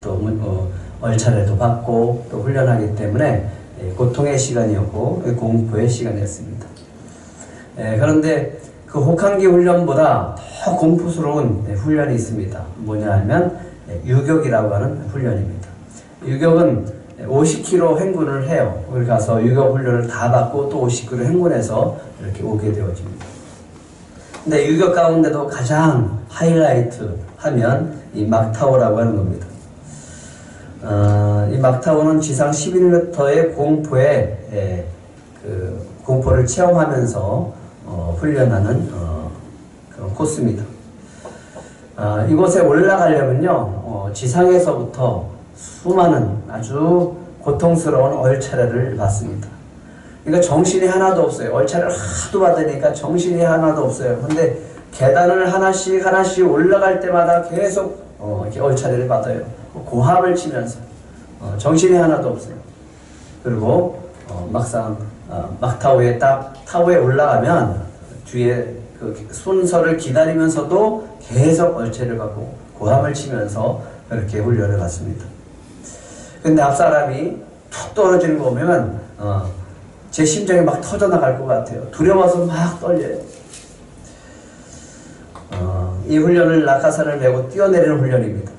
또 얼차례도 받고 또 훈련하기 때문에 고통의 시간이었고 공포의 시간이었습니다. 그런데 그 혹한기 훈련보다 더 공포스러운 훈련이 있습니다. 뭐냐 하면 유격이라고 하는 훈련입니다. 유격은 50km 행군을 해요. 거기 가서 유격 훈련을 다 받고 또 50km 행군해서 이렇게 오게 되어집니다. 근데 유격 가운데도 가장 하이라이트 하면 이 막타오라고 하는 겁니다. 이 막타오는 지상 11m의 공포를 체험하면서 훈련하는 그런 코스입니다. 이곳에 올라가려면요, 지상에서부터 수많은 아주 고통스러운 얼차례를 받습니다. 그러니까 정신이 하나도 없어요. 얼차례를 하도 받으니까 정신이 하나도 없어요. 근데 계단을 하나씩 올라갈 때마다 계속 이렇게 얼차례를 받아요. 고함을 치면서 정신이 하나도 없어요. 그리고 막상 막타오에 딱 타워에 올라가면 뒤에 그 순서를 기다리면서도 계속 얼차례를 받고 고함을 치면서 그렇게 훈련을 받습니다. 근데 앞사람이 툭 떨어지는 거 보면 제 심장이 막 터져나갈 것 같아요. 두려워서 막 떨려요. 이 훈련을 낙하산을 메고 뛰어내리는 훈련입니다.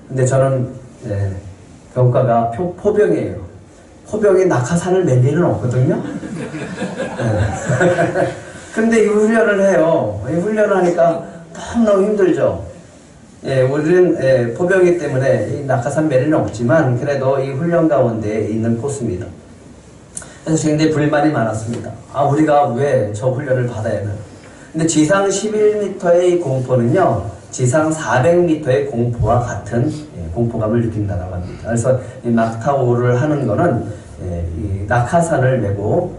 근데 저는 병과가 포병이에요. 포병이 낙하산을 맬 일은 없거든요. 근데 이 훈련을 해요. 이 훈련을 하니까 너무너무 힘들죠. 우리는 포병이기 때문에 이 낙하산 맬 일은 없지만 그래도 이 훈련 가운데 있는 코스입니다. 그래서 굉장히 불만이 많았습니다. 우리가 왜 저 훈련을 받아야 하나. 근데 지상 11m의 공포는요, 지상 400m의 공포와 같은 공포감을 느낀다고 합니다. 그래서 이 막타오를 하는 거는 이 낙하산을 메고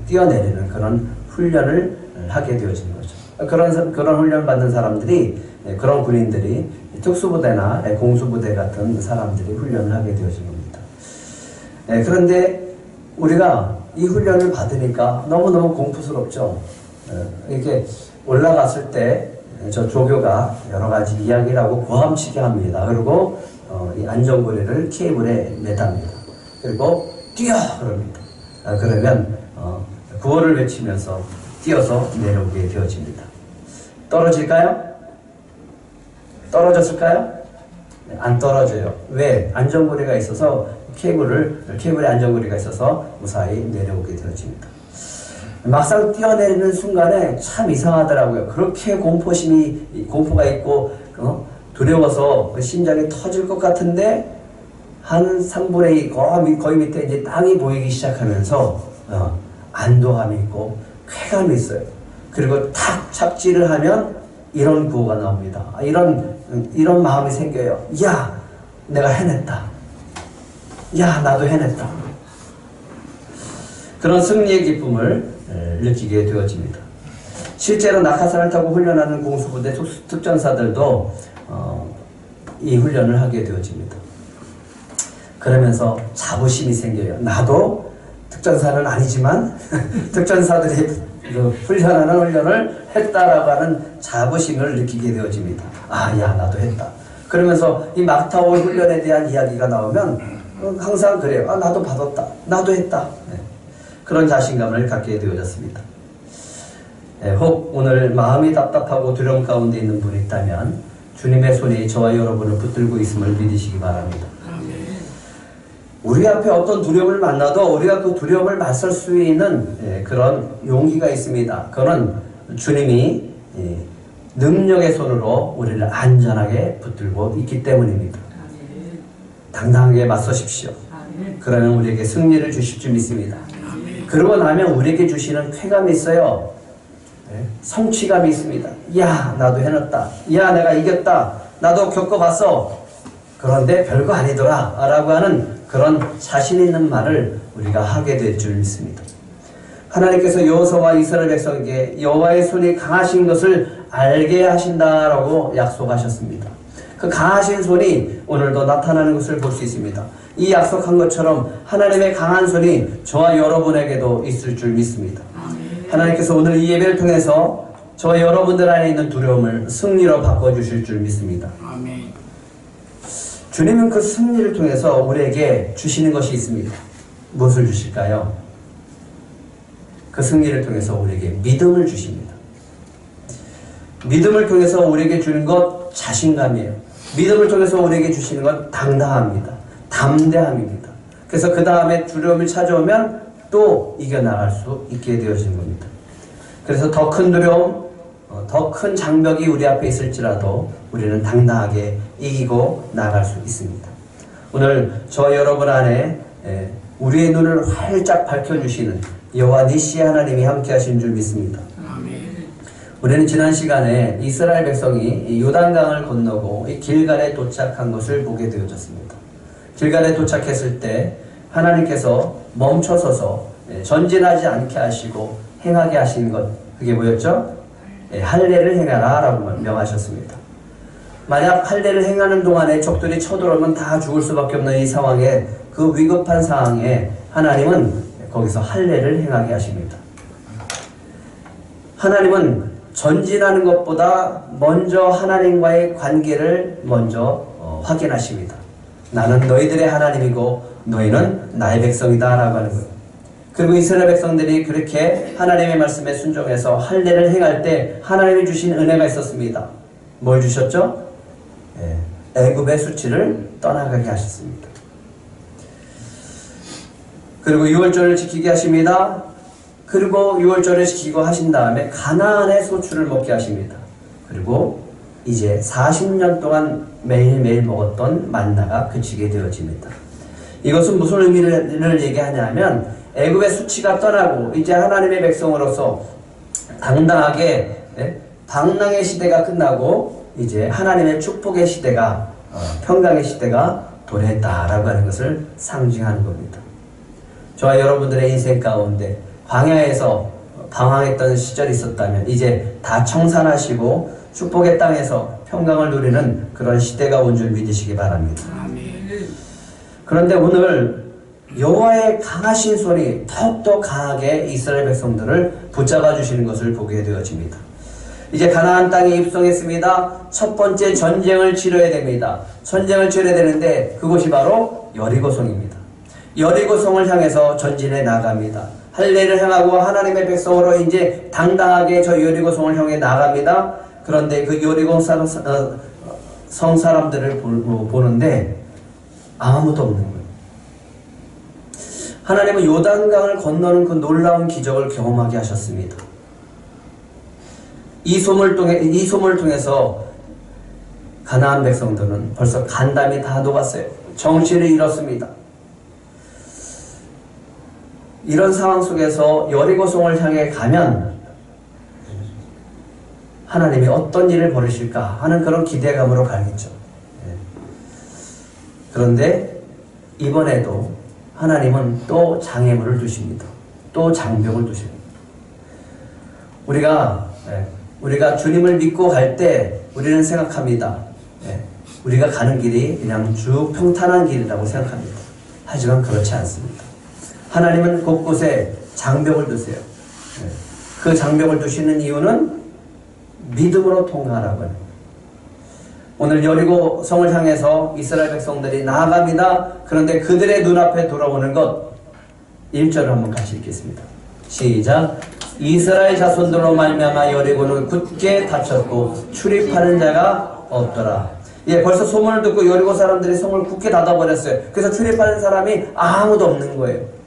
뛰어내리는 그런 훈련을 하게 되어지는 거죠. 그런 훈련 받는 사람들이, 그런 군인들이 특수부대나 공수부대 같은 사람들이 훈련을 하게 되어진 겁니다. 그런데 우리가 이 훈련을 받으니까 너무너무 공포스럽죠. 이렇게 올라갔을 때 저 조교가 여러 가지 이야기를 하고 고함치게 합니다. 그리고 이 안전고리를 케이블에 매답니다. 그리고 뛰어! 그럽니다. 그러면 구호를 외치면서 뛰어서 내려오게 되어집니다. 떨어질까요? 떨어졌을까요? 안 떨어져요. 왜? 안전고리가 있어서 케이블에 안전고리가 있어서 무사히 내려오게 되어집니다. 막상 뛰어내리는 순간에 참 이상하더라고요. 그렇게 공포가 있고 두려워서 심장이 터질 것 같은데 한 3분의 2 거의 밑에 이제 땅이 보이기 시작하면서 안도감이 있고 쾌감이 있어요. 그리고 탁 착지를 하면 이런 구호가 나옵니다. 이런 마음이 생겨요. 야, 내가 해냈다. 야, 나도 해냈다. 그런 승리의 기쁨을 느끼게 되어집니다. 실제로 낙하산을 타고 훈련하는 공수부대 특전사들도 이 훈련을 하게 되어집니다. 그러면서 자부심이 생겨요. 나도 특전사는 아니지만 특전사들이 훈련하는 훈련을 했다라고 하는 자부심을 느끼게 되어집니다. 야, 나도 했다. 그러면서 이 막타오 훈련에 대한 이야기가 나오면 항상 그래요. 나도 받았다. 나도 했다. 그런 자신감을 갖게 되어졌습니다. 혹 오늘 마음이 답답하고 두려움 가운데 있는 분이 있다면 주님의 손이 저와 여러분을 붙들고 있음을 믿으시기 바랍니다. 우리 앞에 어떤 두려움을 만나도 우리가 그 두려움을 맞설 수 있는 그런 용기가 있습니다. 그거는 주님이 능력의 손으로 우리를 안전하게 붙들고 있기 때문입니다. 당당하게 맞서십시오. 그러면 우리에게 승리를 주실 줄 믿습니다. 그러고 나면 우리에게 주시는 쾌감이 있어요. 성취감이 있습니다. 야, 나도 해냈다. 야, 내가 이겼다. 나도 겪어봤어. 그런데 별거 아니더라 라고 하는 그런 자신 있는 말을 우리가 하게 될 줄 믿습니다. 하나님께서 여호수아와 이스라엘 백성에게 여호와의 손이 강하신 것을 알게 하신다라고 약속하셨습니다. 그 강하신 손이 오늘도 나타나는 것을 볼 수 있습니다. 이 약속한 것처럼 하나님의 강한 손이 저와 여러분에게도 있을 줄 믿습니다. 하나님께서 오늘 이 예배를 통해서 저와 여러분들 안에 있는 두려움을 승리로 바꿔주실 줄 믿습니다. 주님은 그 승리를 통해서 우리에게 주시는 것이 있습니다. 무엇을 주실까요? 그 승리를 통해서 우리에게 믿음을 주십니다. 믿음을 통해서 우리에게 주는 것 자신감이에요. 믿음을 통해서 우리에게 주시는 것 당당합니다. 담대함입니다. 그래서 그 다음에 두려움이 찾아오면 또 이겨나갈 수 있게 되어진 겁니다. 그래서 더 큰 두려움, 더 큰 장벽이 우리 앞에 있을지라도 우리는 당당하게 이기고 나갈 수 있습니다. 오늘 저 여러분 안에 우리의 눈을 활짝 밝혀주시는 여호와 니시 하나님이 함께 하신 줄 믿습니다. 우리는 지난 시간에 이스라엘 백성이 요단강을 건너고 이 길갈에 도착한 것을 보게 되어졌습니다. 길갈에 도착했을 때 하나님께서 멈춰서서 전진하지 않게 하시고 행하게 하신 것, 그게 뭐였죠? 할례를 행하라 라고 명하셨습니다. 만약 할례를 행하는 동안에 적들이 쳐들어오면 다 죽을 수밖에 없는 이 상황에, 그 위급한 상황에 하나님은 거기서 할례를 행하게 하십니다. 하나님은 전진하는 것보다 먼저 하나님과의 관계를 먼저 확인하십니다. 나는 너희들의 하나님이고 너희는 나의 백성이다 라고 하는 거예요. 그리고 이스라엘 백성들이 그렇게 하나님의 말씀에 순종해서 할례를 행할 때 하나님이 주신 은혜가 있었습니다. 뭘 주셨죠? 애굽의 수치를 떠나가게 하셨습니다. 그리고 유월절을 지키게 하십니다. 그리고 유월절을 지키고 하신 다음에 가나안의 소출을 먹게 하십니다. 그리고 이제 40년 동안 매일매일 먹었던 만나가 그치게 되어집니다. 이것은 무슨 의미를 얘기하냐면 애굽의 수치가 떠나고 이제 하나님의 백성으로서 당당하게 방랑의 시대가 끝나고 이제 하나님의 축복의 시대가 평강의 시대가 도래했다라고 하는 것을 상징하는 겁니다. 저와 여러분들의 인생 가운데 광야에서 방황했던 시절이 있었다면 이제 다 청산하시고 축복의 땅에서 평강을 누리는 그런 시대가 온 줄 믿으시기 바랍니다. 그런데 오늘 여호와의 강하신 손이 더욱더 강하게 이스라엘 백성들을 붙잡아 주시는 것을 보게 되어집니다. 이제 가나안 땅에 입성했습니다. 첫 번째 전쟁을 치러야 됩니다. 전쟁을 치러야 되는데 그곳이 바로 여리고성입니다. 여리고성을 향해서 전진해 나갑니다. 할례를 행하고 하나님의 백성으로 이제 당당하게 저 여리고성을 향해 나갑니다. 그런데 그 여리고 성 사람들을 보는데 아무도 없는 거예요. 하나님은 요단강을 건너는 그 놀라운 기적을 경험하게 하셨습니다. 이 소문을 통해서 가나안 백성들은 벌써 간담이 다 녹았어요. 정신을 잃었습니다. 이런 상황 속에서 여리고성을 향해 가면 하나님이 어떤 일을 벌이실까 하는 그런 기대감으로 가겠죠. 그런데 이번에도 하나님은 또 장애물을 두십니다. 또 장벽을 두십니다. 우리가 주님을 믿고 갈 때 우리는 생각합니다. 우리가 가는 길이 그냥 쭉 평탄한 길이라고 생각합니다. 하지만 그렇지 않습니다. 하나님은 곳곳에 장벽을 두세요. 그 장벽을 두시는 이유는 믿음으로 통과하라고 해요. 오늘 여리고 성을 향해서 이스라엘 백성들이 나아갑니다. 그런데 그들의 눈앞에 돌아오는 것 1절을 한번 같이 읽겠습니다. 시작. 이스라엘 자손들로 말미암아 여리고는 굳게 닫혔고 출입하는 자가 없더라. 벌써 소문을 듣고 여리고 사람들이 성을 굳게 닫아버렸어요. 그래서 출입하는 사람이 아무도 없는 거예요.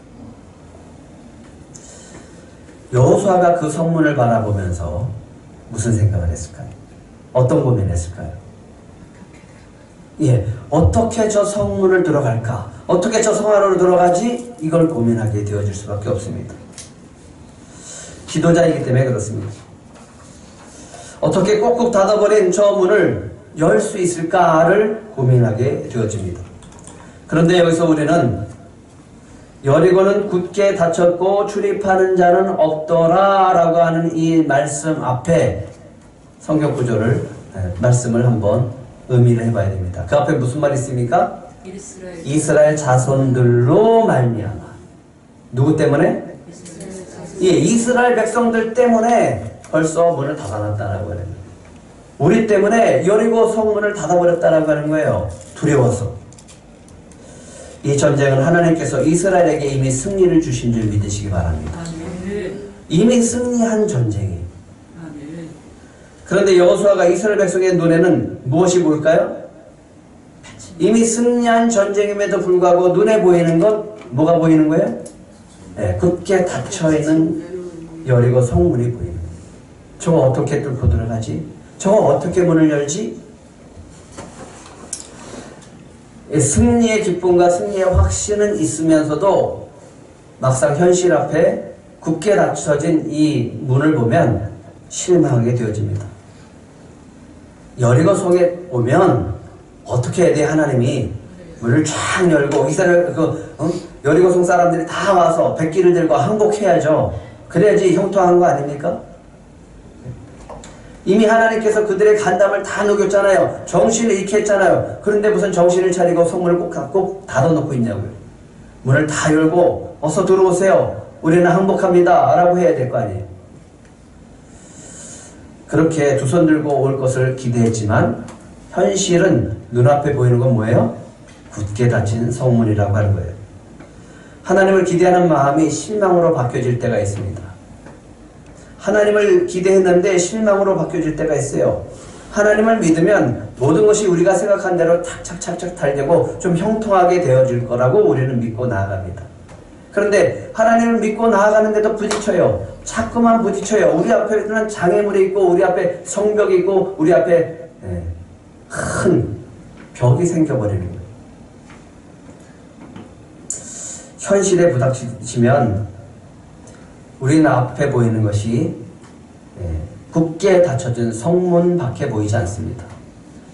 여호수아가 그 성문을 바라보면서 무슨 생각을 했을까요? 어떤 고민을 했을까요? 어떻게 저 성문을 들어갈까? 어떻게 저 성 안으로 들어가지? 이걸 고민하게 되어질 수밖에 없습니다. 지도자이기 때문에 그렇습니다. 어떻게 꼭꼭 닫아버린 저 문을 열 수 있을까를 고민하게 되어집니다. 그런데 여기서 우리는 여리고는 굳게 닫혔고 출입하는 자는 없더라 라고 하는 이 말씀 앞에 성경 구조를 말씀을 한번 의미를 해봐야 됩니다. 그 앞에 무슨 말이 있습니까? 이스라엘 자손들로 말미암아. 누구 때문에? 이스라엘 백성들 때문에 벌써 문을 닫아놨다라고 해요. 우리 때문에 여리고 성문을 닫아버렸다라고 하는 거예요. 두려워서. 이 전쟁은 하나님께서 이스라엘에게 이미 승리를 주신 줄 믿으시기 바랍니다. 이미 승리한 전쟁이에요. 그런데 여호수아가 이스라엘 백성의 눈에는 무엇이 보일까요? 이미 승리한 전쟁임에도 불구하고 눈에 보이는 것 뭐가 보이는 거예요? 네, 굳게 닫혀있는 여리고 성문이 보이는 거예요. 저거 어떻게 뚫고 들어가지? 저거 어떻게 문을 열지? 승리의 기쁨과 승리의 확신은 있으면서도 막상 현실 앞에 굳게 닫혀진 이 문을 보면 실망하게 되어집니다. 여리고 성에 오면 어떻게 해야 돼? 하나님이 문을 쫙 열고 이스라엘 여리고 성 사람들이 다 와서 백기를 들고 항복해야죠. 그래야지 형통한 거 아닙니까? 이미 하나님께서 그들의 간담을 다 녹였잖아요. 정신을 잃게 했잖아요. 그런데 무슨 정신을 차리고 성문을 꼭 닫아놓고 있냐고요. 문을 다 열고 어서 들어오세요. 우리는 항복합니다. 라고 해야 될 거 아니에요. 그렇게 두 손 들고 올 것을 기대했지만 현실은 눈앞에 보이는 건 뭐예요? 굳게 닫힌 성문이라고 하는 거예요. 하나님을 기대하는 마음이 실망으로 바뀌어질 때가 있습니다. 하나님을 기대했는데 실망으로 바뀌어질 때가 있어요. 하나님을 믿으면 모든 것이 우리가 생각한 대로 착착착착 잘 되고 좀 형통하게 되어질 거라고 우리는 믿고 나아갑니다. 그런데 하나님을 믿고 나아가는데도 부딪혀요. 자꾸만 부딪혀요. 우리 앞에는 장애물이 있고 우리 앞에 성벽이 있고 우리 앞에 큰 벽이 생겨버리는 거예요. 현실에 부닥치면 우리는 앞에 보이는 것이 굳게 닫혀진 성문 밖에 보이지 않습니다.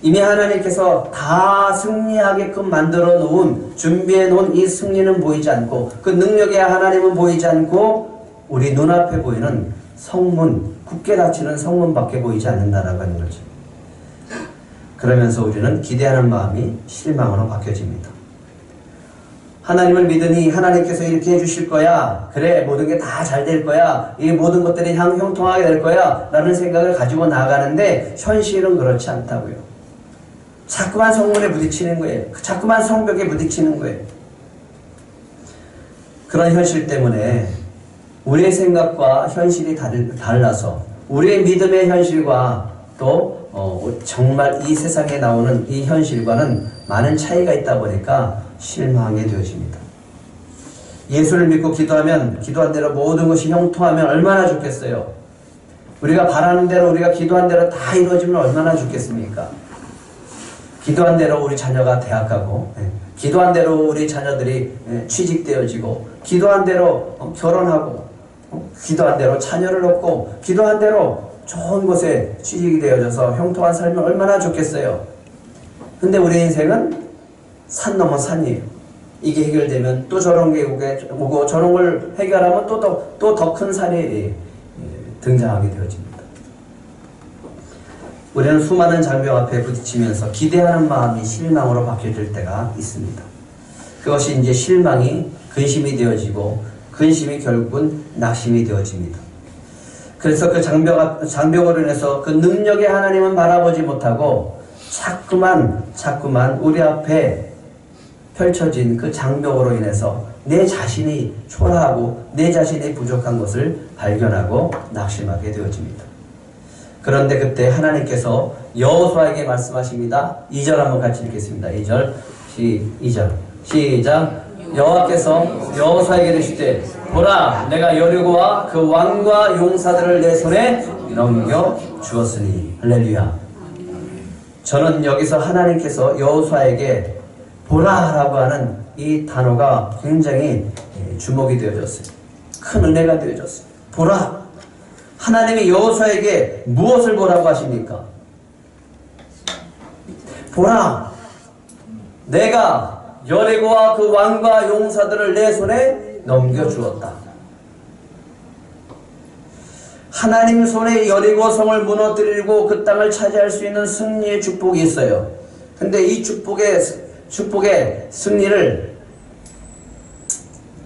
이미 하나님께서 다 승리하게끔 만들어 놓은, 준비해 놓은 이 승리는 보이지 않고 그 능력의 하나님은 보이지 않고 우리 눈앞에 보이는 성문, 굳게 닫히는 성문 밖에 보이지 않는다라고 하는 거죠. 그러면서 우리는 기대하는 마음이 실망으로 바뀌어집니다. 하나님을 믿으니 하나님께서 이렇게 해주실 거야. 그래, 모든 게 다 잘 될 거야. 이 모든 것들이 형통하게 될 거야. 라는 생각을 가지고 나가는데 현실은 그렇지 않다고요. 자꾸만 성문에 부딪히는 거예요. 자꾸만 성벽에 부딪히는 거예요. 그런 현실 때문에 우리의 생각과 현실이 달라서 우리의 믿음의 현실과 또 정말 이 세상에 나오는 이 현실과는 많은 차이가 있다 보니까 실망하게 되어집니다. 예수를 믿고 기도하면 기도한 대로 모든 것이 형통하면 얼마나 좋겠어요. 우리가 바라는 대로 우리가 기도한 대로 다 이루어지면 얼마나 좋겠습니까? 기도한 대로 우리 자녀가 대학 가고 기도한 대로 우리 자녀들이 취직되어지고 기도한 대로 결혼하고 기도한 대로 자녀를 얻고 기도한 대로 좋은 곳에 취직이 되어져서 형통한 삶이 얼마나 좋겠어요. 근데 우리 인생은 산 넘어 산이에요. 이게 해결되면 또 저런 게 오고 저런 걸 해결하면 또 더 큰 산이 등장하게 되어집니다. 우리는 수많은 장벽 앞에 부딪히면서 기대하는 마음이 실망으로 바뀌어질 때가 있습니다. 그것이 이제 실망이 근심이 되어지고 근심이 결국은 낙심이 되어집니다. 그래서 그 장벽으로 인해서 그 능력의 하나님은 바라보지 못하고 자꾸만 우리 앞에 펼쳐진 그 장벽으로 인해서 내 자신이 초라하고 내 자신이 부족한 것을 발견하고 낙심하게 되어집니다. 그런데 그때 하나님께서 여호수아에게 말씀하십니다. 2절 한번 같이 읽겠습니다. 2절 시작. 여호와께서 여호수아에게 이르시되 보라 내가 여리고와 그 왕과 용사들을 내 손에 넘겨 주었으니. 할렐루야. 저는 여기서 하나님께서 여호수아에게 보라라고 하는 이 단어가 굉장히 주목이 되어졌어요. 큰 은혜가 되어졌어요. 보라. 하나님이 여호수아에게 무엇을 보라고 하십니까? 보라. 내가 여리고와 그 왕과 용사들을 내 손에 넘겨주었다. 하나님 손에 여리고 성을 무너뜨리고 그 땅을 차지할 수 있는 승리의 축복이 있어요. 근데 이 축복의 승리를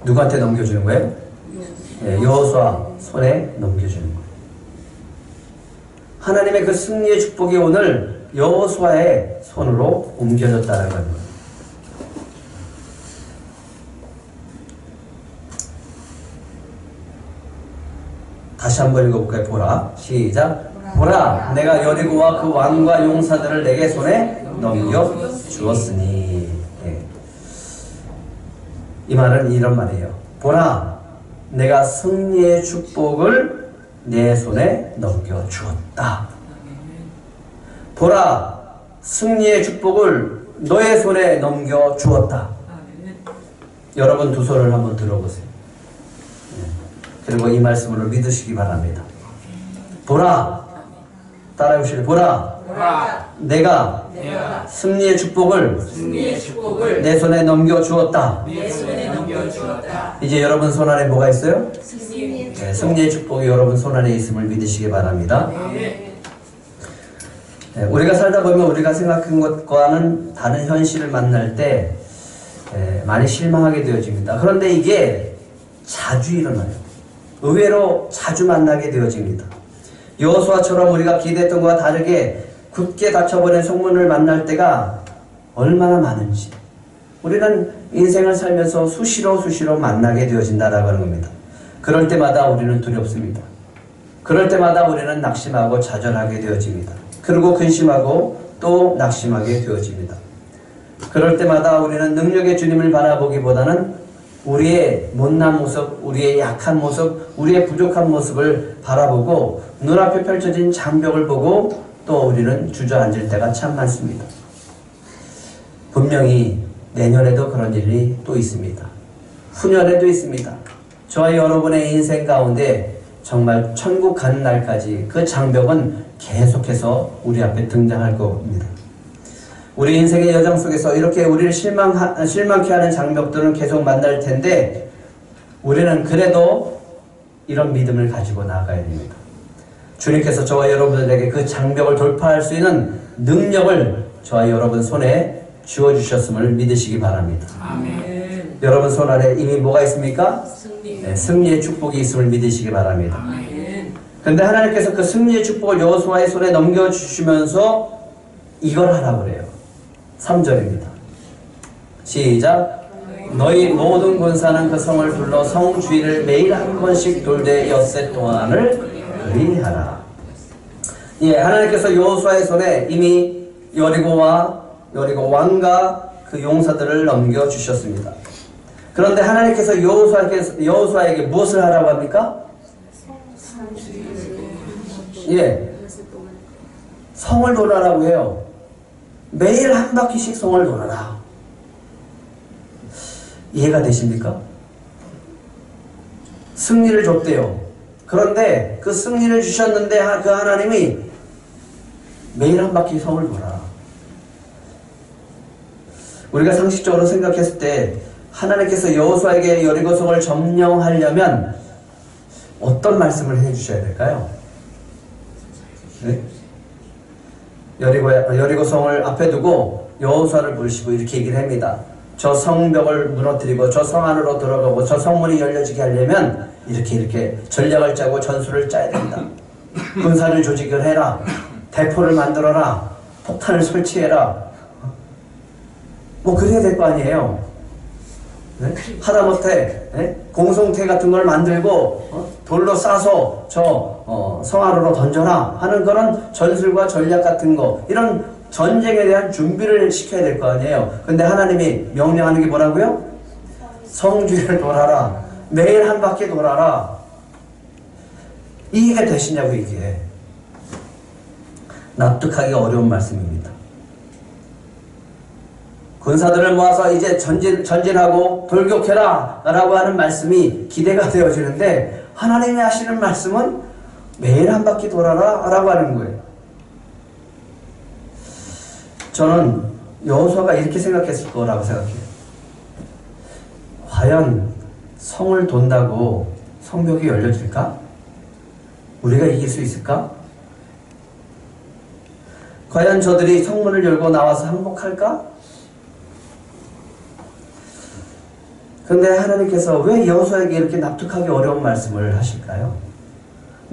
누구한테 넘겨주는 거예요? 여호수아 손에 넘겨주는 거예요. 하나님의 그 승리의 축복이 오늘 여호수아의 손으로 옮겨졌다는 겁니다. 다시 한번 읽어볼까요? 보라. 시작. 보라, 내가 여리고와 그 왕과 용사들을 내게 손에 넘겨 주었으니. 예. 이 말은 이런 말이에요. 보라, 내가 승리의 축복을 내 손에 넘겨 주었다. 보라, 승리의 축복을 너의 손에 넘겨 주었다. 여러분 두 손을 한번 들어보세요. 그리고 이 말씀을 믿으시기 바랍니다. 보라, 따라해보시죠. 보라, 내가 승리의 축복을 내 손에 넘겨 주었다. 이제 여러분 손 안에 뭐가 있어요? 네, 승리의 축복이 여러분 손 안에 있음을 믿으시기 바랍니다. 네, 우리가 살다 보면 우리가 생각한 것과는 다른 현실을 만날 때 많이 실망하게 되어집니다. 그런데 이게 자주 일어나요. 의외로 자주 만나게 되어집니다. 여호수아처럼 우리가 기대했던 것과 다르게 굳게 닫혀버린 성문을 만날 때가 얼마나 많은지 우리는 인생을 살면서 수시로 만나게 되어진다라고 하는 겁니다. 그럴 때마다 우리는 두렵습니다. 그럴 때마다 우리는 낙심하고 좌절하게 되어집니다. 그리고 근심하고 또 낙심하게 되어집니다. 그럴 때마다 우리는 능력의 주님을 바라보기보다는 우리의 못난 모습, 우리의 약한 모습, 우리의 부족한 모습을 바라보고 눈앞에 펼쳐진 장벽을 보고 또 우리는 주저앉을 때가 참 많습니다. 분명히 내년에도 그런 일이 또 있습니다. 후년에도 있습니다. 저와 여러분의 인생 가운데 정말 천국 가는 날까지 그 장벽은 계속해서 우리 앞에 등장할 겁니다. 우리 인생의 여정 속에서 이렇게 우리를 실망케 하는 장벽들은 계속 만날 텐데 우리는 그래도 이런 믿음을 가지고 나아가야 됩니다. 주님께서 저와 여러분들에게 그 장벽을 돌파할 수 있는 능력을 저와 여러분 손에 주어주셨음을 믿으시기 바랍니다. 아멘. 여러분 손 안에 이미 뭐가 있습니까? 네, 승리의 축복이 있음을 믿으시기 바랍니다. 그런데 하나님께서 그 승리의 축복을 여호수아의 손에 넘겨주시면서 이걸 하라고 그래요. 3절입니다. 시작. 너희 모든 군사는 그 성을 둘러 성 주위를 매일 한 번씩 돌되 엿새 동안을 그리하라. 예, 하나님께서 여호수아의 손에 이미 여리고 왕과 그 용사들을 넘겨주셨습니다. 그런데 하나님께서 여호수아에게 무엇을 하라고 합니까? 예, 성을 돌아라고 해요. 매일 한 바퀴씩 성을 돌아라. 이해가 되십니까? 승리를 줬대요. 그런데 그 승리를 주셨는데 그 하나님이 매일 한 바퀴 성을 돌아라. 우리가 상식적으로 생각했을 때 하나님께서 여호수아에게 여리고 성을 점령하려면 어떤 말씀을 해주셔야 될까요? 네? 여리고 성을 앞에 두고 여호수아를 부르시고 이렇게 얘기를 합니다. 저 성벽을 무너뜨리고 저 성 안으로 들어가고 저 성문이 열려지게 하려면 이렇게 전략을 짜고 전술을 짜야 된다. 군사를 조직을 해라. 대포를 만들어라. 폭탄을 설치해라. 뭐 그래야 될 거 아니에요. 네? 하다못해 공성태 같은 걸 만들고 돌로 싸서 저 성 안으로 던져라 하는 그런 전술과 전략 같은 거, 이런 전쟁에 대한 준비를 시켜야 될 거 아니에요. 근데 하나님이 명령하는 게 뭐라고요? 성주를 돌아라. 매일 한 바퀴 돌아라. 이게 되시냐고. 이게 납득하기 어려운 말씀입니다. 군사들을 모아서 이제 전진하고 돌격해라 라고 하는 말씀이 기대가 되어지는데 하나님이 하시는 말씀은 매일 한 바퀴 돌아라 라고 하는 거예요. 저는 여호수아가 이렇게 생각했을 거라고 생각해요. 과연 성을 돈다고 성벽이 열려질까? 우리가 이길 수 있을까? 과연 저들이 성문을 열고 나와서 항복할까? 그런데 하나님께서 왜 여호수아에게 이렇게 납득하기 어려운 말씀을 하실까요?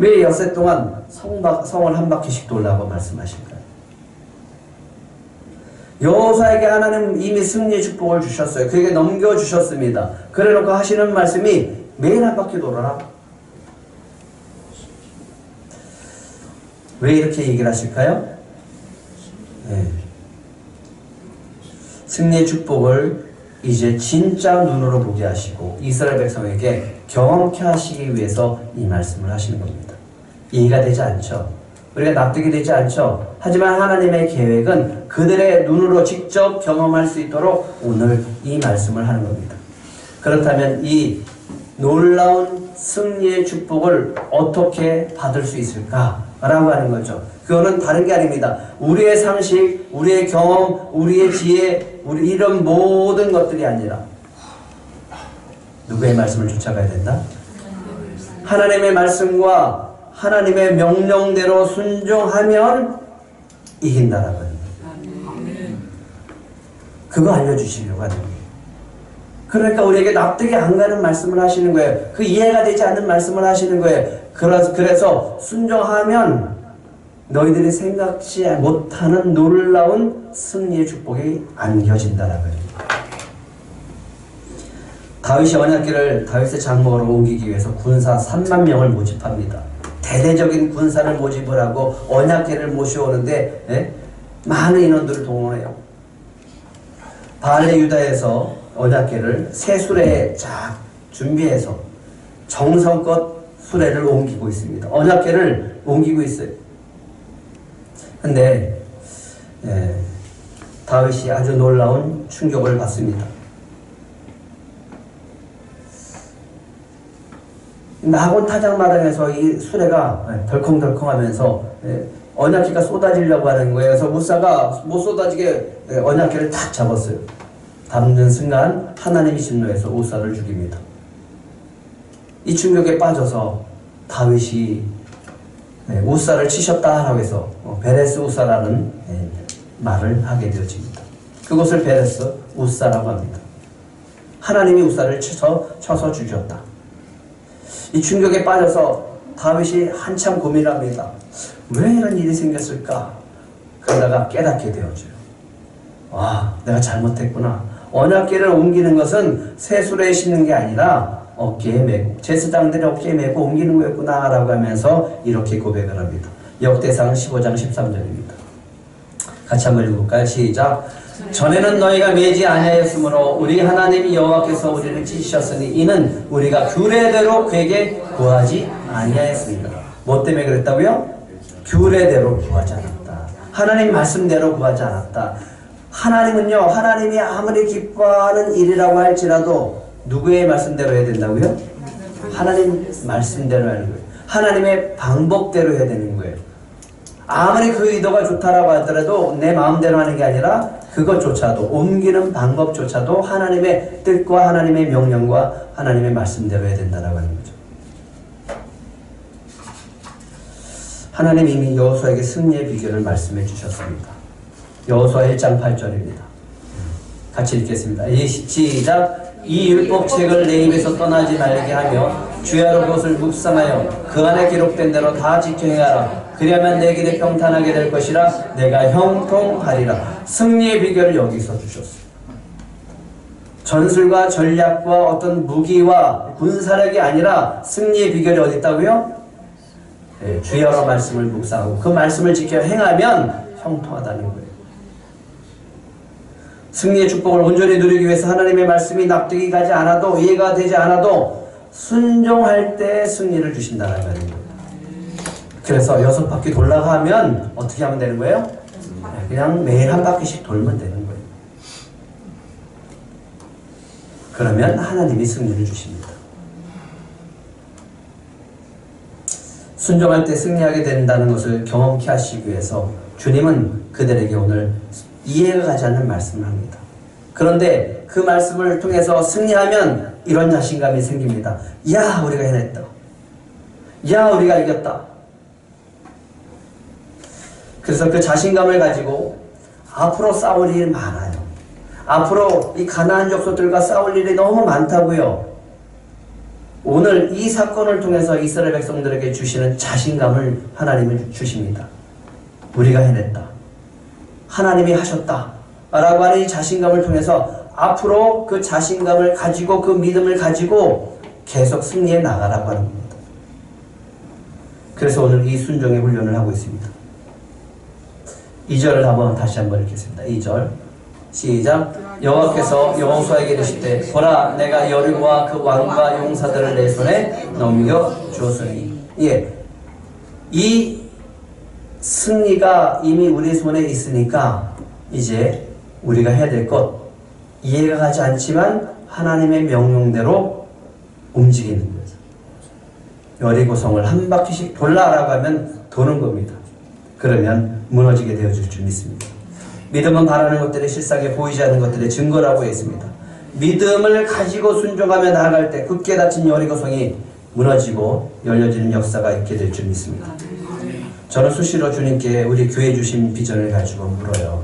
왜 엿새 동안 성을 한 바퀴씩 돌라고 말씀하실까요? 여호수아에게 하나님 이미 승리의 축복을 주셨어요. 그에게 넘겨주셨습니다. 그래놓고 하시는 말씀이 매일 한 바퀴 돌아라. 왜 이렇게 얘기를 하실까요? 네. 승리의 축복을 이제 진짜 눈으로 보게 하시고 이스라엘 백성에게 경험케 하시기 위해서 이 말씀을 하시는 겁니다. 이해가 되지 않죠? 우리가 납득이 되지 않죠? 하지만 하나님의 계획은 그들의 눈으로 직접 경험할 수 있도록 오늘 이 말씀을 하는 겁니다. 그렇다면 이 놀라운 승리의 축복을 어떻게 받을 수 있을까라고 하는 거죠. 그거는 다른 게 아닙니다. 우리의 상식, 우리의 경험, 우리의 지혜, 우리 이런 모든 것들이 아니라 누구의 말씀을 쫓아가야 된다? 하나님의 말씀과 하나님의 명령대로 순종하면 이긴다라고 합니다. 그거 알려주시려고 하는 거예요. 그러니까 우리에게 납득이 안 가는 말씀을 하시는 거예요. 그 이해가 되지 않는 말씀을 하시는 거예요. 그래서 순종하면 너희들이 생각지 못하는 놀라운 승리의 축복이 안겨진다라고 해요. 다윗이 언약궤를 다윗의 장막으로 옮기기 위해서 군사 3만 명을 모집합니다. 대대적인 군사를 모집을 하고 언약궤를 모셔오는데 많은 인원들을 동원해요. 바알레 유다에서 언약궤를 새 수레에 쫙 준비해서 정성껏 수레를 옮기고 있습니다. 언약궤를 옮기고 있어요. 근데 다윗이 아주 놀라운 충격을 받습니다. 나곤 타작마당에서 이 수레가 덜컹덜컹하면서 언약궤가 쏟아지려고 하는 거예요. 그래서 무사가 못 쏟아지게 언약궤를 탁 잡았어요. 잡는 순간 하나님이 진노해서 우사를 죽입니다. 이 충격에 빠져서 다윗이 우사를 치셨다라고 해서 베레스 우사라는 말을 하게 되어집니다. 그것을 베레스 우사라고 합니다. 하나님이 우사를 쳐서 죽였다. 이 충격에 빠져서 다윗이 한참 고민합니다. 왜 이런 일이 생겼을까? 그러다가 깨닫게 되어져요. 와, 내가 잘못했구나. 언약궤를 옮기는 것은 새 수레에 싣는 게 아니라 어깨에 메고 제사장들이 어깨에 메고 옮기는 거였구나 라고 하면서 이렇게 고백을 합니다. 역대상 15장 13절입니다. 같이 한번 읽어볼까요? 시작. 전에는 너희가 매지 아니하였으므로 우리 하나님 여호와께서 우리를 찢으셨으니 이는 우리가 규례대로 그에게 구하지 아니하였습니다. 뭐 때문에 그랬다고요? 규례대로 구하지 않았다. 하나님 말씀대로 구하지 않았다. 하나님은요, 하나님이 아무리 기뻐하는 일이라고 할지라도 누구의 말씀대로 해야 된다고요? 하나님 말씀대로 하는 거예요. 하나님의 방법대로 해야 되는 거예요. 아무리 그 의도가 좋다라고 하더라도 내 마음대로 하는 게 아니라 그것조차도, 옮기는 방법조차도 하나님의 뜻과 하나님의 명령과 하나님의 말씀대로 해야 된다라고 하는 거죠. 하나님 이미 여호수아에게 승리의 비결을 말씀해 주셨습니다. 여호수아 1장 8절입니다. 같이 읽겠습니다. 시작. 이 율법책을 내 입에서 떠나지 말게 하며 주야로 그것을 묵상하여 그 안에 기록된 대로 다 지켜 행하라. 그리하면 내 길이 평탄하게 될 것이라. 내가 형통하리라. 승리의 비결을 여기서 주셨습니다. 전술과 전략과 어떤 무기와 군사력이 아니라 승리의 비결이 어디 있다고요? 주야로 말씀을 묵상하고 그 말씀을 지켜 행하면 형통하다는 거예요. 승리의 축복을 온전히 누리기 위해서 하나님의 말씀이 납득이 가지 않아도, 이해가 되지 않아도 순종할 때 승리를 주신다는 거예요. 그래서 6바퀴 돌아가면 어떻게 하면 되는 거예요? 그냥 매일 한 바퀴씩 돌면 되는 거예요. 그러면 하나님이 승리를 주십니다. 순종할 때 승리하게 된다는 것을 경험케 하시기 위해서 주님은 그들에게 오늘 이해가 가지 않는 말씀을 합니다. 그런데 그 말씀을 통해서 승리하면 이런 자신감이 생깁니다. 야, 우리가 해냈다. 야, 우리가 이겼다. 그래서 그 자신감을 가지고 앞으로 싸울 일이 많아요. 앞으로 이 가나안 족속들과 싸울 일이 너무 많다고요. 오늘 이 사건을 통해서 이스라엘 백성들에게 주시는 자신감을 하나님은 주십니다. 우리가 해냈다. 하나님이 하셨다. 라고 하는 이 자신감을 통해서 앞으로 그 자신감을 가지고 그 믿음을 가지고 계속 승리해 나가라고 하는 겁니다. 그래서 오늘 이 순종의 훈련을 하고 있습니다. 2절을 다시 한번 읽겠습니다. 2절 시작. 여호와께서 여호수아에게 이르시되 보라 내가 여리고와 그 왕과 용사들을 내 손에 넘겨 주었으니. 예, 이 승리가 이미 우리 손에 있으니까 이제 우리가 해야 될 것, 이해가 가지 않지만 하나님의 명령대로 움직이는 거죠. 여리고성을 한 바퀴씩 돌라라고 하면 도는 겁니다. 그러면 무너지게 되어줄 줄 믿습니다. 믿음은 바라는 것들이 실상에 보이지 않는 것들의 증거라고 했습니다. 믿음을 가지고 순종하며 나아갈 때 굳게 닫힌 여리고성이 무너지고 열려지는 역사가 있게 될 줄 믿습니다. 저는 수시로 주님께 우리 교회 주신 비전을 가지고 물어요.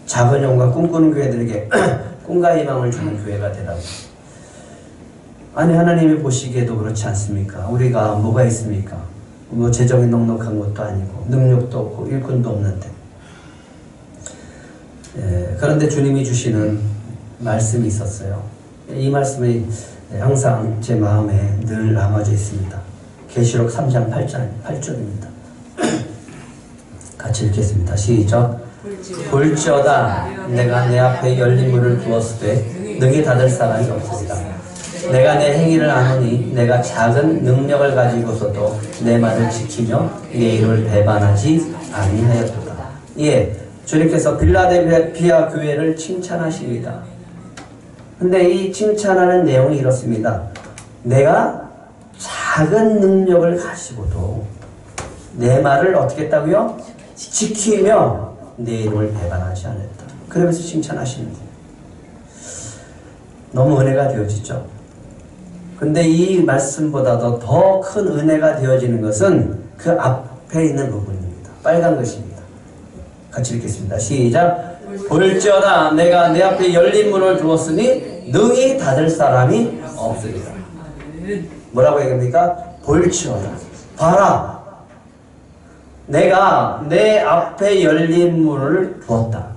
작은 영과 꿈꾸는 교회들에게 꿈과 희망을 주는 교회가 되라고. 아니 하나님이 보시기에도 그렇지 않습니까? 우리가 뭐가 있습니까? 뭐 재정이 넉넉한 것도 아니고 능력도 없고 일꾼도 없는데. 그런데 주님이 주시는 말씀이 있었어요. 이 말씀이 항상 제 마음에 늘 남아져 있습니다. 계시록 3장 8절입니다. 같이 읽겠습니다. 시작. 볼지어다 내가 내 앞에 열린 문을 두었으되 능히 닫을 사람이 없으리라. 내가 내 행위를 아노니 내가 작은 능력을 가지고서도 내 말을 지키며 내 이름을 배반하지 아니하였도다. 예, 주님께서 빌라델피아 교회를 칭찬하십니다. 근데 이 칭찬하는 내용이 이렇습니다. 내가 작은 능력을 가지고도 내 말을 어떻게 했다고요? 지키며 내 이름을 배반하지 않았다. 그러면서 칭찬하시는 거예요. 너무 은혜가 되어지죠. 근데 이 말씀보다도 더 큰 은혜가 되어지는 것은 그 앞에 있는 부분입니다. 빨간 것입니다. 같이 읽겠습니다. 시작. 볼지어다 내가 내 앞에 열린 문을 두었으니 능히 닫을 사람이 없으리라. 뭐라고 얘기합니까? 볼지어다. 봐라. 내가 내 앞에 열린 문을 두었다.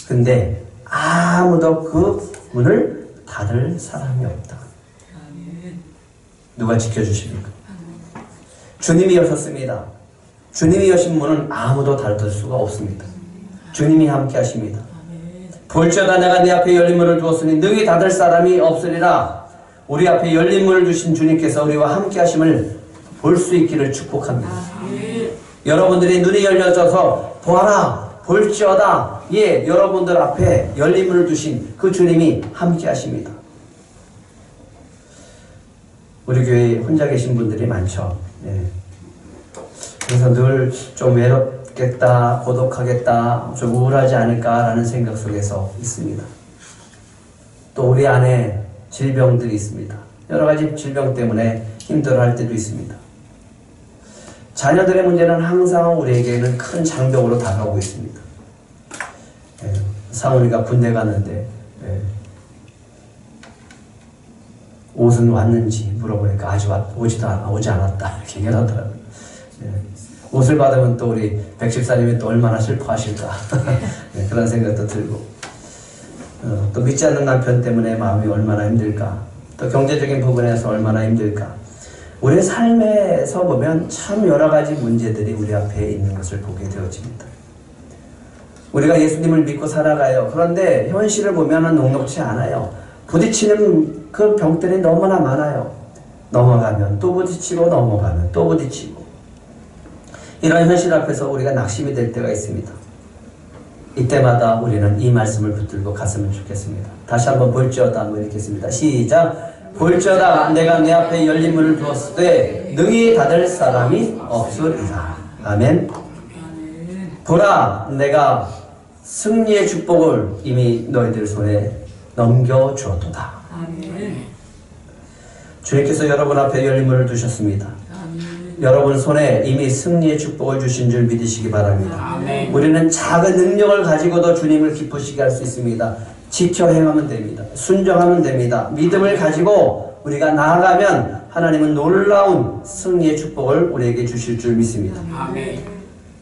근데 아무도 그 문을 닫을 사람이 없다. 누가 지켜주십니까? 주님이 여셨습니다. 주님이 여신 문은 아무도 닫을 수가 없습니다. 주님이 함께 하십니다. 볼지어다 내가 내 앞에 열린 문을 두었으니 능히 닫을 사람이 없으리라. 우리 앞에 열린 문을 주신 주님께서 우리와 함께 하심을 볼 수 있기를 축복합니다. 여러분들이 눈이 열려져서 보아라 볼지어다. 예, 여러분들 앞에 열린 문을 두신 그 주님이 함께 하십니다. 우리 교회에 혼자 계신 분들이 많죠. 예. 그래서 늘 좀 외롭겠다, 고독하겠다, 좀 우울하지 않을까라는 생각 속에서 있습니다. 또 우리 안에 질병들이 있습니다. 여러 가지 질병 때문에 힘들어할 때도 있습니다. 자녀들의 문제는 항상 우리에게는 큰 장벽으로 다가오고 있습니다. 예, 상훈이가 군대 갔는데 옷은 왔는지 물어보니까 아직 오지 않았다 이렇게 얘기하더라고요. 예, 옷을 받으면 또 우리 백십사님이 또 얼마나 슬퍼하실까 예, 그런 생각도 들고 또 믿지 않는 남편 때문에 마음이 얼마나 힘들까, 또 경제적인 부분에서 얼마나 힘들까. 우리의 삶에서 보면 참 여러 가지 문제들이 우리 앞에 있는 것을 보게 되어집니다. 우리가 예수님을 믿고 살아가요. 그런데 현실을 보면 녹록지 않아요. 부딪히는 그 병들이 너무나 많아요. 넘어가면 또 부딪히고 넘어가면 또 부딪히고. 이런 현실 앞에서 우리가 낙심이 될 때가 있습니다. 이때마다 우리는 이 말씀을 붙들고 갔으면 좋겠습니다. 다시 한번 볼지어다 한번 읽겠습니다. 시작. 볼지어다 내가 내 앞에 열린 문을 두었을 때 능히 닫을 사람이 없으리라. 아멘. 보라 내가 승리의 축복을 이미 너희들 손에 넘겨주었도다. 주님께서 여러분 앞에 열린 문을 두셨습니다. 여러분 손에 이미 승리의 축복을 주신 줄 믿으시기 바랍니다. 우리는 작은 능력을 가지고도 주님을 기쁘시게 할 수 있습니다. 지켜 행하면 됩니다. 순종하면 됩니다. 믿음을 가지고 우리가 나아가면 하나님은 놀라운 승리의 축복을 우리에게 주실 줄 믿습니다. 아멘.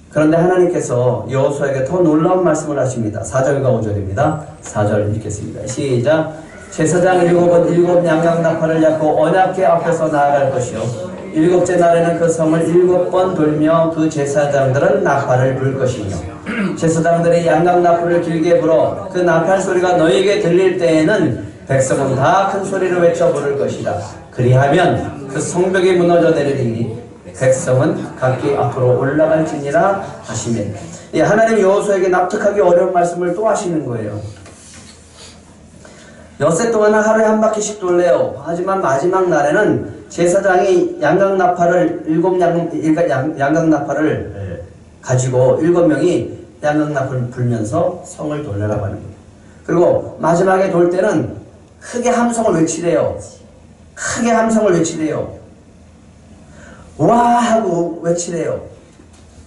그런데 하나님께서 여호수아에게 더 놀라운 말씀을 하십니다. 4절과 5절입니다. 4절 읽겠습니다. 시작. 제사장 7은 7 양강나팔을 잡고 언약궤 앞에서 나아갈 것이요 7째 날에는 그 성을 7번 돌며 그 제사장들은 나팔을 불 것이며 제사장들이 양강나팔을 길게 불어 그 나팔 소리가 너희에게 들릴 때에는 백성은 다 큰 소리로 외쳐 부를 것이다. 그리하면 그 성벽이 무너져 내리니 백성은 각기 앞으로 올라갈지니라 하시면, 하나님 여호수아에게 납득하기 어려운 말씀을 또 하시는 거예요. 엿새 동안은 하루에 한 바퀴씩 돌래요. 하지만 마지막 날에는 제사장이 양강나팔을 양강나팔을 가지고 7명이 양강나팔을 불면서 성을 돌려라고 하는 거예요. 그리고 마지막에 돌 때는 크게 함성을 외치래요. 크게 함성을 외치래요. 와 하고 외치래요.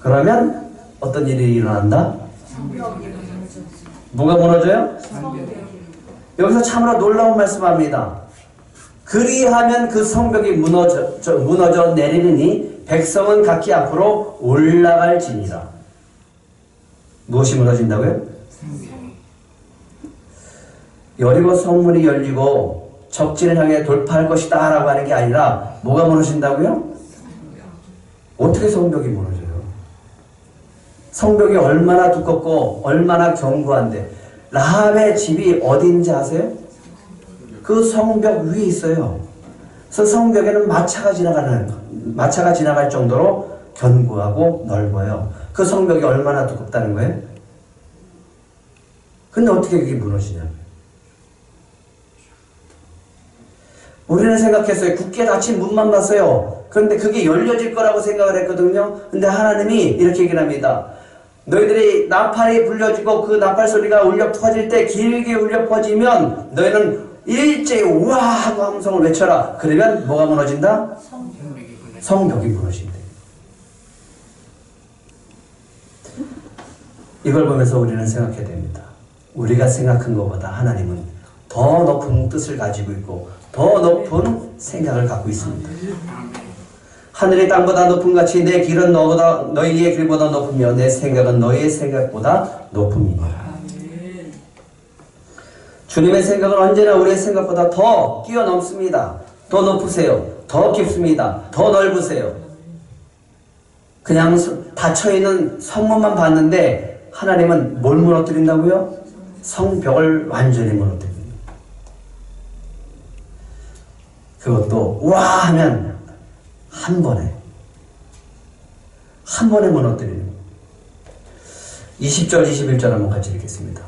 그러면 어떤 일이 일어난다? 뭐가 무너져요? 여기서 참으로 놀라운 말씀합니다. 그리하면 그 성벽이 무너져 내리느니 백성은 각기 앞으로 올라갈지니라. 무엇이 무너진다고요? 여리고 성문이 열리고 적진을 향해 돌파할 것이다 라고 하는 게 아니라 뭐가 무너진다고요? 어떻게 성벽이 무너져요? 성벽이 얼마나 두껍고 얼마나 견고한데, 라합의 집이 어딘지 아세요? 그 성벽 위에 있어요. 그래서 성벽에는 마차가 지나갈 정도로 견고하고 넓어요. 그 성벽이 얼마나 두껍다는 거예요? 근데 어떻게 그게 무너지냐고요? 우리는 생각했어요. 굳게 닫힌 문만 봤어요. 그런데 그게 열려질 거라고 생각을 했거든요. 근데 하나님이 이렇게 얘기를 합니다. 너희들이 나팔이 불려지고 그 나팔 소리가 울려 퍼질 때, 길게 울려 퍼지면 너희는 일제히 우와 하고 함성을 외쳐라. 그러면 뭐가 무너진다? 성벽이 무너진다. 이걸 보면서 우리는 생각해야 됩니다. 우리가 생각한 것보다 하나님은 더 높은 뜻을 가지고 있고 더 높은 생각을 갖고 있습니다. 하늘이 땅보다 높은 같이 내 길은 너희의 길보다 높으며 내 생각은 너희의 생각보다 높음이니라. 주님의 생각은 언제나 우리의 생각보다 더 뛰어넘습니다. 더 높으세요. 더 깊습니다. 더 넓으세요. 그냥 닫혀있는 성문만 봤는데 하나님은 뭘 무너뜨린다고요? 성벽을 완전히 무너뜨립니다. 그것도 와 하면 한 번에 무너뜨리는 거예요. 20절 21절 한번 같이 읽겠습니다.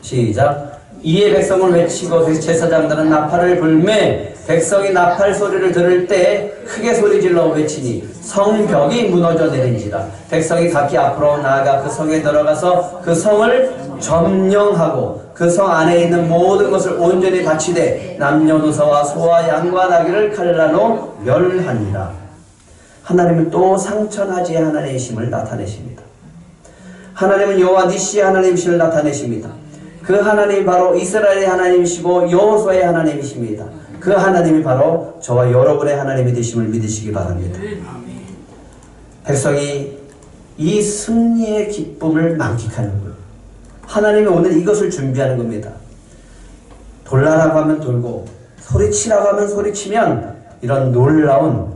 시작. 이에 백성을 외치고 제사장들은 나팔을 불매 백성이 나팔 소리를 들을 때 크게 소리질러 외치니 성벽이 무너져 내린지라. 백성이 각기 앞으로 나아가 그 성에 들어가서 그 성을 점령하고 그 성 안에 있는 모든 것을 온전히 바치되 남녀노소와 소와 양과 나귀를 칼날로 멸하니라. 하나님은 또 상천하지 하나님이심을 나타내십니다. 하나님은 여호와 니시의 하나님이심을 나타내십니다. 그 하나님이 바로 이스라엘의 하나님이시고 여호수아의 하나님이십니다. 그 하나님이 바로 저와 여러분의 하나님이 되심을 믿으시기 바랍니다. 백성이 이 승리의 기쁨을 만끽하는 거예요. 하나님이 오늘 이것을 준비하는 겁니다. 돌라라고 하면 돌고 소리치라고 하면 소리치면 이런 놀라운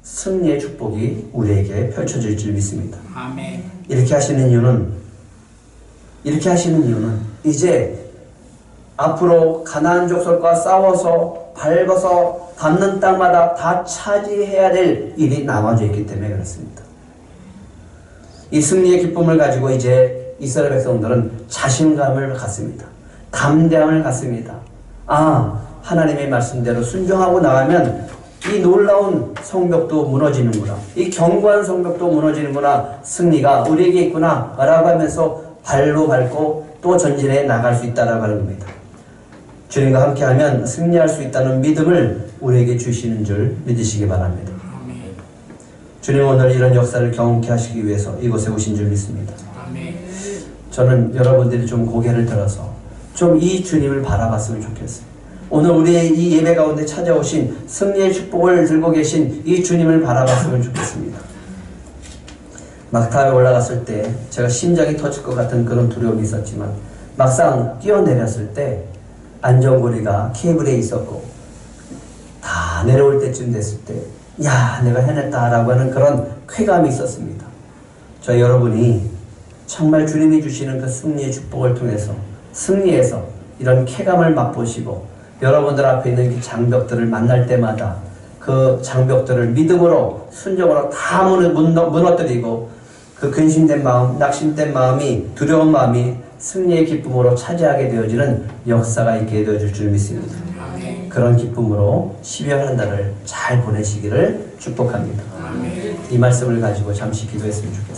승리의 축복이 우리에게 펼쳐질 줄 믿습니다. 아멘. 이렇게 하시는 이유는 이제 앞으로 가나안 족속과 싸워서 밟아서 닿는 땅마다 다 차지해야 될 일이 남아져 있기 때문에 그렇습니다. 이 승리의 기쁨을 가지고 이제 이스라엘 백성들은 자신감을 갖습니다. 담대함을 갖습니다. 하나님의 말씀대로 순종하고 나가면 이 놀라운 성벽도 무너지는구나. 이 견고한 성벽도 무너지는구나. 승리가 우리에게 있구나 라고 하면서 발로 밟고 또 전진해 나갈 수 있다라고 하는 겁니다. 주님과 함께하면 승리할 수 있다는 믿음을 우리에게 주시는 줄 믿으시기 바랍니다. 주님 오늘 이런 역사를 경험케 하시기 위해서 이곳에 오신 줄 믿습니다. 저는 여러분들이 좀 고개를 들어서 좀 이 주님을 바라봤으면 좋겠어요. 오늘 우리의 이 예배 가운데 찾아오신 승리의 축복을 들고 계신 이 주님을 바라봤으면 좋겠습니다. 막탑에 올라갔을 때 제가 심장이 터질 것 같은 그런 두려움이 있었지만 막상 뛰어내렸을 때 안전고리가 케이블에 있었고 다 내려올 때쯤 됐을 때 야, 내가 해냈다라고 하는 그런 쾌감이 있었습니다. 저희 여러분이 정말 주님이 주시는 그 승리의 축복을 통해서 승리해서 이런 쾌감을 맛보시고 여러분들 앞에 있는 그 장벽들을 만날 때마다 그 장벽들을 믿음으로 순종으로 다 무너뜨리고 그 근심된 마음, 낙심된 마음이, 두려운 마음이 승리의 기쁨으로 차지하게 되어지는 역사가 있게 되어질 줄 믿습니다. 그런 기쁨으로 12월 한 달을 잘 보내시기를 축복합니다. 이 말씀을 가지고 잠시 기도했으면 좋겠습니다.